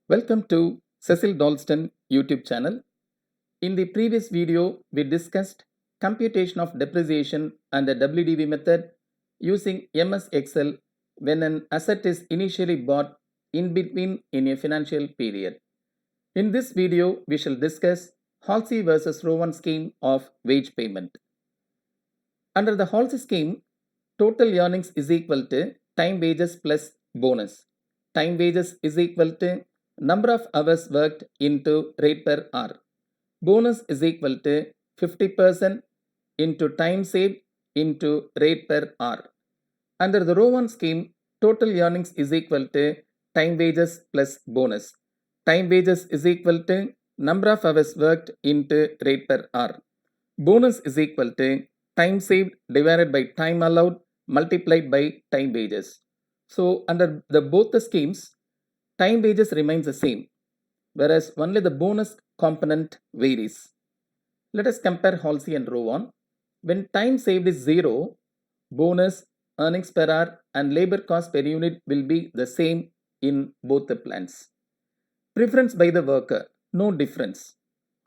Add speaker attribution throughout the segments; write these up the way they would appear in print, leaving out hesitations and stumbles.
Speaker 1: Welcome to Cecil Dalston YouTube channel. In the previous video, we discussed computation of depreciation and the WDV method using MS Excel when an asset is initially bought in between in a financial period. In this video, we shall discuss Halsey versus Rowan scheme of wage payment. Under the Halsey scheme, total earnings is equal to time wages plus bonus. Time wages is equal to number of hours worked into rate per hour. Bonus is equal to 50% into time saved into rate per hour. Under the Rowan scheme, total earnings is equal to time wages plus bonus. Time wages is equal to number of hours worked into rate per hour. Bonus is equal to time saved divided by time allowed multiplied by time wages. So under the both the schemes, time wages remains the same, whereas only the bonus component varies. Let us compare Halsey and Rowan. When time saved is 0, bonus, earnings per hour and labor cost per unit will be the same in both the plans. Preference by the worker, no difference,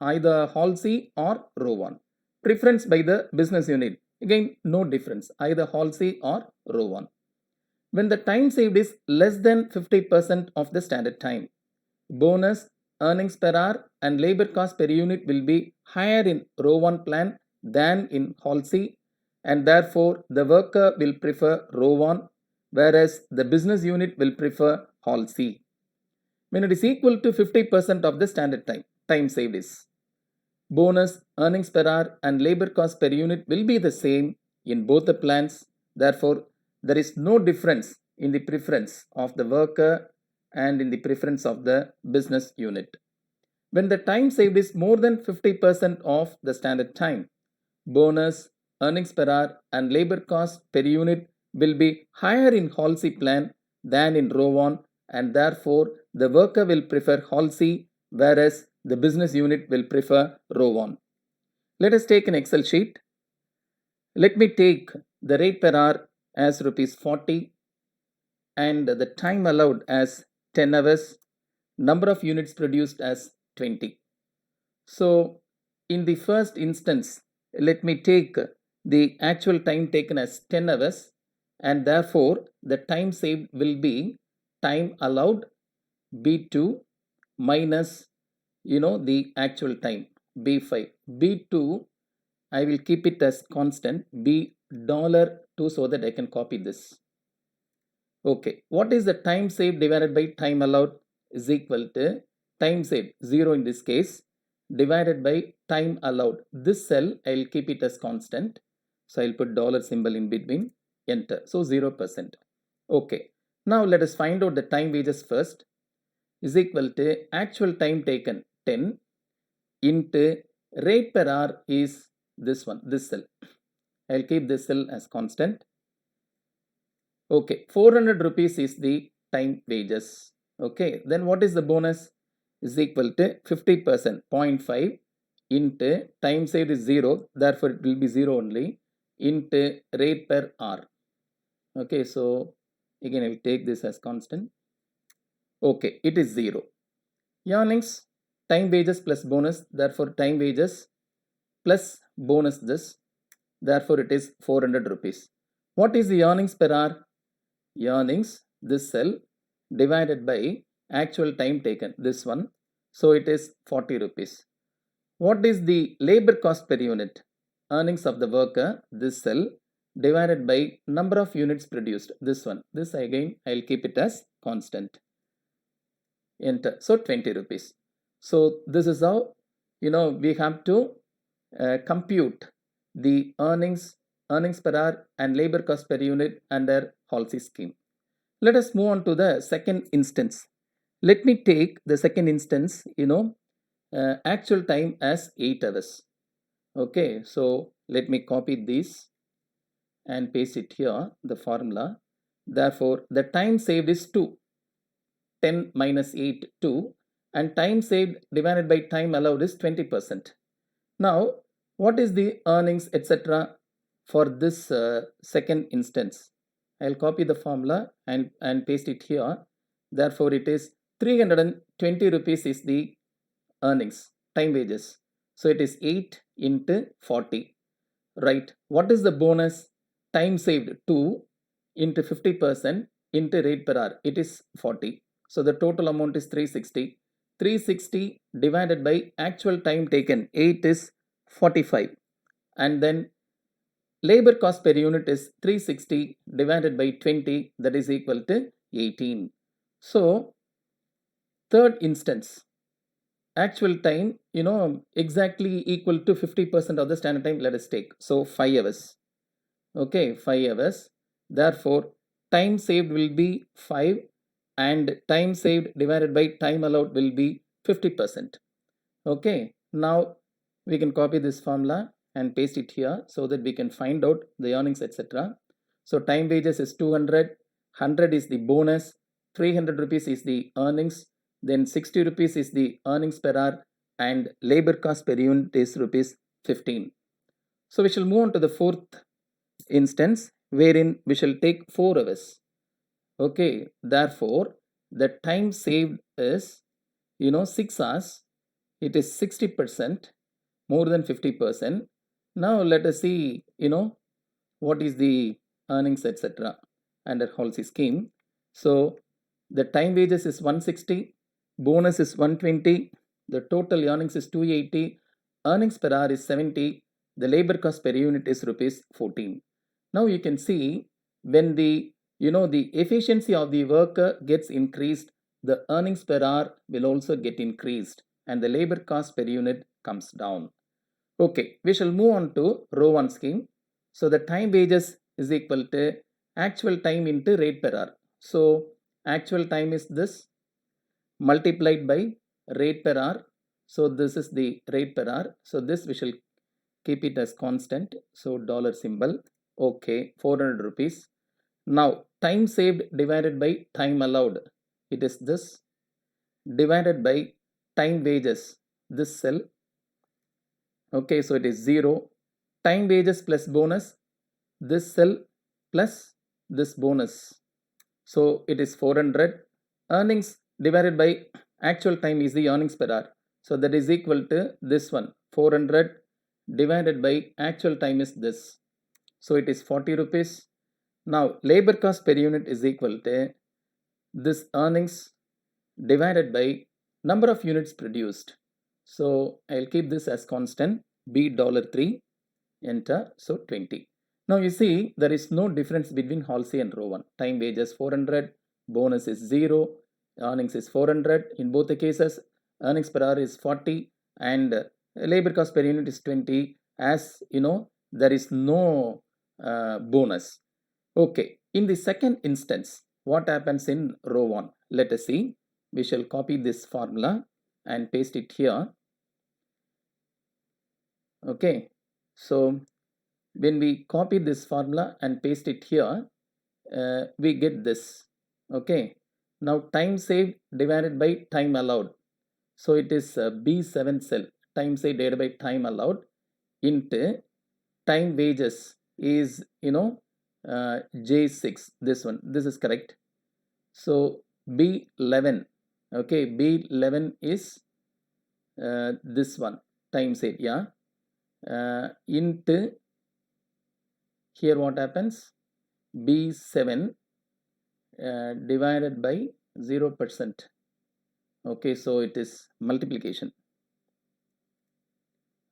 Speaker 1: either Halsey or Rowan. Preference by the business unit, again no difference, either Halsey or Rowan. When the time saved is less than 50% of the standard time, bonus, earnings per hour and labor cost per unit will be higher in Rowan plan than in Halsey, and therefore the worker will prefer Rowan, whereas the business unit will prefer Halsey. When it is equal to 50% of the standard time saved is. Bonus, earnings per hour and labor cost per unit will be the same in both the plans. Therefore, there is no difference in the preference of the worker and in the preference of the business unit. When the time saved is more than 50% of the standard time, bonus, earnings per hour and labor cost per unit will be higher in Halsey plan than in Rowan, and therefore the worker will prefer Halsey, whereas the business unit will prefer Rowan. Let us take an Excel sheet. Let me take the rate per hour as rupees 40 and the time allowed as 10 hours, number of units produced as 20. So in the first instance, let me take the actual time taken as 10 hours, and therefore the time saved will be time allowed B2 minus the actual time B5. B2 I will keep it as constant, $2 so that I can copy this. Okay, what is the time saved divided by time allowed is equal to time saved 0 in this case divided by time allowed. This cell I will keep it as constant, so I will put dollar symbol in between, enter, so 0%. Okay, now let us find out the time wages first is equal to actual time taken 10 into rate per hour is this one, this cell. I will keep this cell as constant. Okay, 400 rupees is the time wages. Okay, then what is the bonus? Is equal to 50%, 0.5 into time saved is 0, therefore it will be 0 only, into rate per hour. Okay, so again I will take this as constant. Okay, it is 0. Earnings, time wages plus bonus, therefore time wages plus bonus this, therefore it is 400 rupees. What is the earnings per hour? Earnings, this cell, divided by actual time taken, this one, so it is 40 rupees. What is the labor cost per unit? Earnings of the worker, this cell, divided by number of units produced, this one. This again I will keep it as constant. Enter, so 20 rupees. So this is how we have to compute the earnings per hour and labor cost per unit under Halsey scheme. Let us move on to the second instance. Let me take the second instance, actual time as 8 hours. Okay, so let me copy this and paste it here, the formula. Therefore, the time saved is 2. 10 minus 8, 2. And time saved divided by time allowed is 20%. Now, what is the earnings, etc. for this second instance? I'll copy the formula and paste it here. Therefore, it is 320 rupees is the earnings, time wages. So it is 8 into 40, right? What is the bonus? Time saved 2 into 50% into rate per hour. It is 40. So the total amount is 360. 360 divided by actual time taken, 8 is 45. And then labor cost per unit is 360 divided by 20, that is equal to 18. So third instance, actual time, exactly equal to 50% of the standard time, let us take. So 5 hours. Okay, 5 hours. Therefore, time saved will be 5 and time saved divided by time allowed will be 50%. Okay, now we can copy this formula and paste it here so that we can find out the earnings, etc. So time wages is 200, 100 is the bonus, 300 rupees is the earnings, then 60 rupees is the earnings per hour, and labor cost per unit is rupees 15. So we shall move on to the fourth instance wherein we shall take 4 hours. Okay, therefore the time saved is 6 hours. It is 60%, more than 50%. Now let us see what is the earnings, etc. under Halsey scheme. So the time wages is 160, bonus is 120, the total earnings is 280, earnings per hour is 70, the labor cost per unit is rupees 14. Now you can see when the the efficiency of the worker gets increased, the earnings per hour will also get increased and the labor cost per unit comes down. Okay, we shall move on to Rowan scheme. So the time wages is equal to actual time into rate per hour. So actual time is this multiplied by rate per hour. So this is the rate per hour. So this we shall keep it as constant. So dollar symbol. Okay, 400 rupees. Now time saved divided by time allowed. It is this divided by time wages. This cell. Okay, so it is 0. Time wages plus bonus. This cell plus this bonus. So it is 400. Earnings divided by actual time is the earnings per hour. So that is equal to this one. 400 divided by actual time is this. So it is 40 rupees. Now labor cost per unit is equal to this earnings divided by number of units produced. So I'll keep this as constant. B $3, enter. So 20. Now you see there is no difference between Halsey and Rowan. Time wages 400, bonus is 0, earnings is 400. In both the cases, earnings per hour is 40 and labor cost per unit is 20. As there is no bonus. Okay, in the second instance, what happens in Rowan? Let us see. We shall copy this formula and paste it here. Okay, so when we copy this formula and paste it here, we get this. Okay, now time saved divided by time allowed. So it is B7 cell, time saved divided by time allowed into time wages is J6, this one, this is correct. So B11, okay, B11 is this one, time saved, yeah, into here what happens, B7 divided by 0%. Okay, so it is multiplication.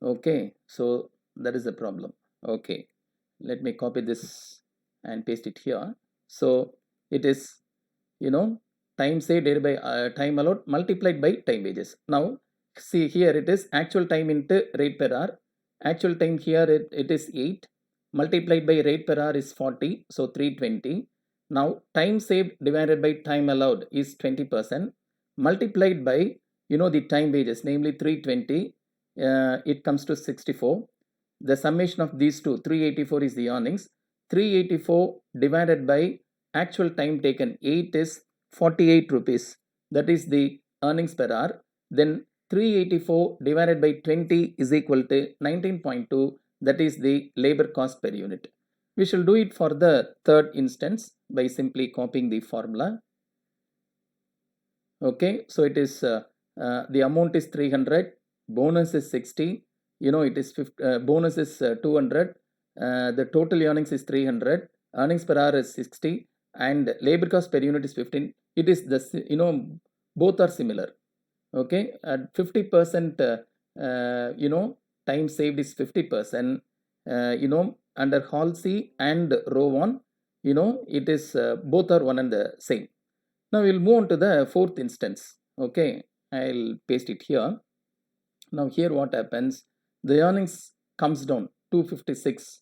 Speaker 1: Okay, so that is the problem. Okay, let me copy this and paste it here. So it is time saved divided by time allowed multiplied by time wages. Now see here it is actual time into rate per hour. Actual time here it is 8 multiplied by rate per hour is 40, so 320. Now time saved divided by time allowed is 20%, multiplied by the time wages, namely 320, it comes to 64. The summation of these two, 384 is the earnings. 384 divided by actual time taken, 8 is 48 rupees, that is the earnings per hour. Then 384 divided by 20 is equal to 19.2, that is the labor cost per unit. We shall do it for the third instance by simply copying the formula. Okay, so it is the amount is 300, bonus is 60, it is 50, bonus is 200, the total earnings is 300, earnings per hour is 60, and labor cost per unit is 15. It is both are similar. Okay, at 50%, time saved is 50%. Under Halsey and Rowan, it is both are one and the same. Now we'll move on to the fourth instance. Okay, I'll paste it here. Now here what happens, the earnings comes down 256.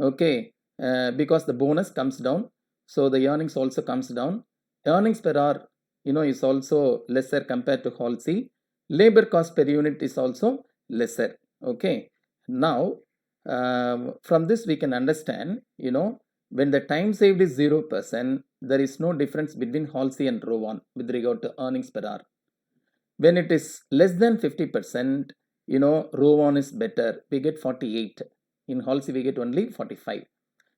Speaker 1: Okay, because the bonus comes down, so the earnings also comes down. Earnings per hour, is also lesser compared to Halsey. Labor cost per unit is also lesser. Okay, now from this we can understand, when the time saved is 0%, there is no difference between Halsey and Rowan with regard to earnings per hour. When it is less than 50%, Rowan is better. We get 48. In Halsey, we get only 45.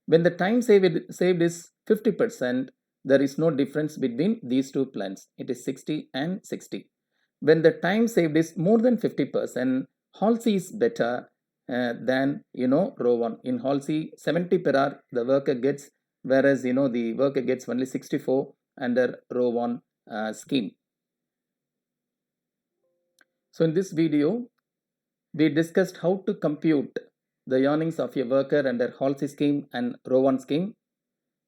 Speaker 1: When the time saved is 50%, there is no difference between these two plans. It is 60 and 60. When the time saved is more than 50%, Halsey is better than, Rowan. In Halsey, 70 per hour the worker gets, whereas, the worker gets only 64 under Rowan scheme. So in this video, we discussed how to compute the earnings of a worker under Halsey scheme and Rowan scheme.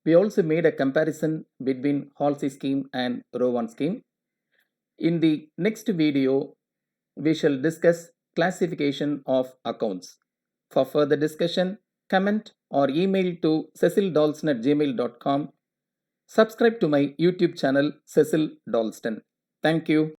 Speaker 1: We also made a comparison between Halsey scheme and Rowan scheme. In the next video, we shall discuss classification of accounts. For further discussion, comment or email to cecildolston@gmail.com. Subscribe to my YouTube channel Cecil Dalston. Thank you.